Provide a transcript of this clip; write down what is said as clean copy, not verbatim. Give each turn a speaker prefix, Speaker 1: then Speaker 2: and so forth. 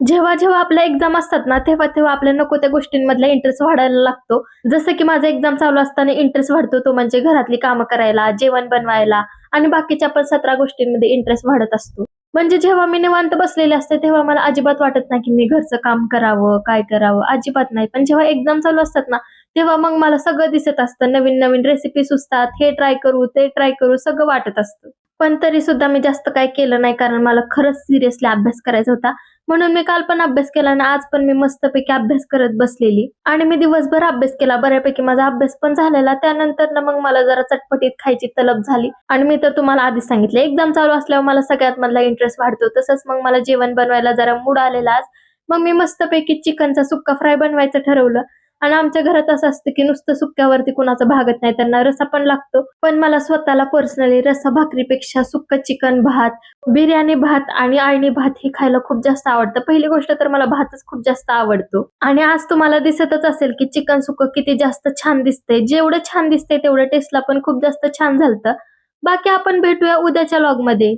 Speaker 1: जेव्हा जेव्हा आपल्या एक्झाम असतात ना, तेव्हा तेव्हा आपल्या नको त्या गोष्टींमधला इंटरेस्ट वाढायला लागतो. जसं की माझा एक्झाम चालू असताना इंटरेस्ट वाढतो तो म्हणजे घरातली कामं करायला, जेवण बनवायला आणि बाकीच्या पण 17 गोष्टींमध्ये इंटरेस्ट वाढत असतो. म्हणजे जेव्हा मी निवांत बसलेले असते, तेव्हा मला अजिबात वाटत नाही की मी घरचं काम करावं, काय करावं, अजिबात नाही. पण जेव्हा एक्झाम चालू असतात ना, तेव्हा मग मला सगळं दिसत असतं. नवीन-नवीन रेसिपी सुचतात, हे ट्राय करू, ते ट्राय करू, सगळं वाटत असतं. पण तरी सुद्धा मी जास्त काही केलं नाही, कारण मला खरंच सिरियसली अभ्यास करायचा होता. म्हणून मी काल पण अभ्यास केला आणि आज पण मी मस्तपैकी अभ्यास करत बसलेली आणि मी दिवसभर अभ्यास केला. बऱ्यापैकी माझा अभ्यास पण झालेला. त्यानंतर ना मग मला जरा चटपटीत खायची तलब झाली आणि मी तर तुम्हाला आधीच सांगितलं एक्झाम चालू असल्यावर मला सगळ्यात मधला इंटरेस्ट वाढतो. तसंच मग मला जेवण बनवायला जरा मूड आलेला आज. मग मी मस्तपैकी चिकनचा सुक्का फ्राय बनवायचं ठरवलं आणि आमच्या घरात असं असतं की नुसतं सुक्क्यावरती कुणाचं भागत नाही. त्यांना रस्सा पण लागतो. पण मला स्वतःला पर्सनली रस्सा भाकरीपेक्षा सुक्कं चिकन भात, बिर्याणी भात आणि अळणी भात हे खायला खूप जास्त आवडतं. पहिली गोष्ट तर मला भातच खूप जास्त आवडतो आणि आज तुम्हाला दिसतच असेल की चिकन सुक्कं किती जास्त छान दिसतंय. जेवढं छान दिसतंय तेवढं टेस्टला पण खूप जास्त छान झालतं. बाकी आपण भेटूया उद्याच्या व्लॉगमध्ये.